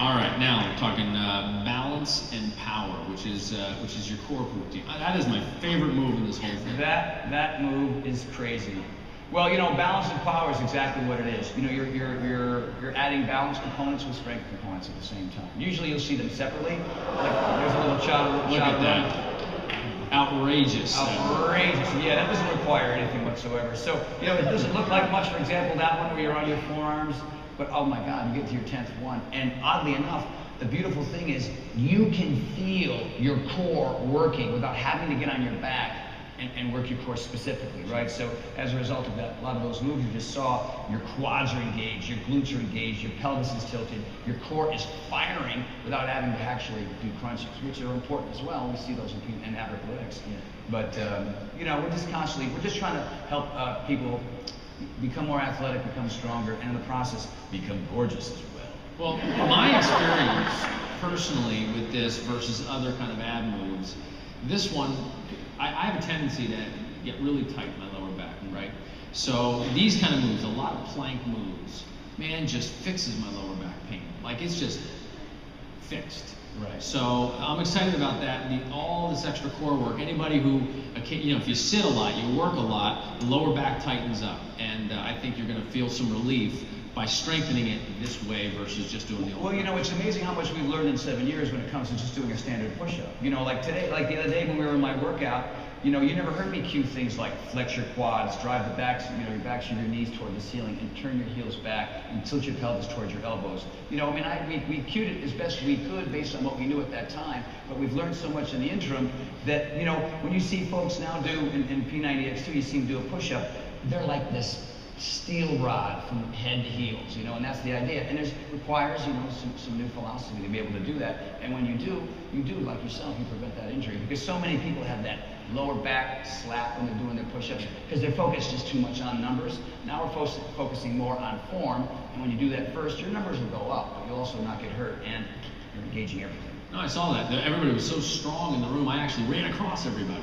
All right, now we're talking balance and power, which is your core routine. That is my favorite move in this whole thing. That move is crazy. Well, you know, balance and power is exactly what it is. You know, you're adding balance components with strength components at the same time. Usually you'll see them separately. Like there's a little shot. Look at that. Outrageous. Outrageous. Yeah, that doesn't require anything whatsoever. So, you know, it doesn't look like much, for example, that one where you're on your forearms, but oh my God, you get to your 10th one. And oddly enough, the beautiful thing is you can feel your core working without having to get on your back and work your core specifically, right? So as a result of that, a lot of those moves you just saw, your quads are engaged, your glutes are engaged, your pelvis is tilted, your core is firing without having to actually do crunches, which are important as well. We see those in athletic. Yeah. But you know, we're just trying to help people become more athletic, become stronger, and in the process, become gorgeous as well. Well, my experience personally with this versus other kind of ab moves, this one, I have a tendency to get really tight in my lower back, right? So these kind of moves, a lot of plank moves, man, just fixes my lower back pain. Like it's just fixed. Right. So I'm excited about that. All this extra core work. Anybody who, you know, if you sit a lot, you work a lot, the lower back tightens up, and I think you're going to feel some relief by strengthening it this way versus just doing the old. Well, you know, it's amazing how much we've learned in 7 years when it comes to just doing a standard push-up. You know, like today, like the other day when we were in my workout, you know, you never heard me cue things like flex your quads, drive the backs, you know, your backs and your knees toward the ceiling, and turn your heels back and tilt your pelvis towards your elbows. You know, I mean, we cued it as best we could based on what we knew at that time, but we've learned so much in the interim that, you know, when you see folks now do in P90X2, you see them do a push-up, they're like this steel rod from head to heels, you know, and that's the idea. And it requires, you know, some new philosophy to be able to do that. And when you do, like yourself, you prevent that injury. Because so many people have that lower back slap when they're doing their push-ups because they're focused just too much on numbers. Now we're focusing more on form. And when you do that first, your numbers will go up, but you'll also not get hurt, and you're engaging everything. No, I saw that. Everybody was so strong in the room, I actually ran across everybody.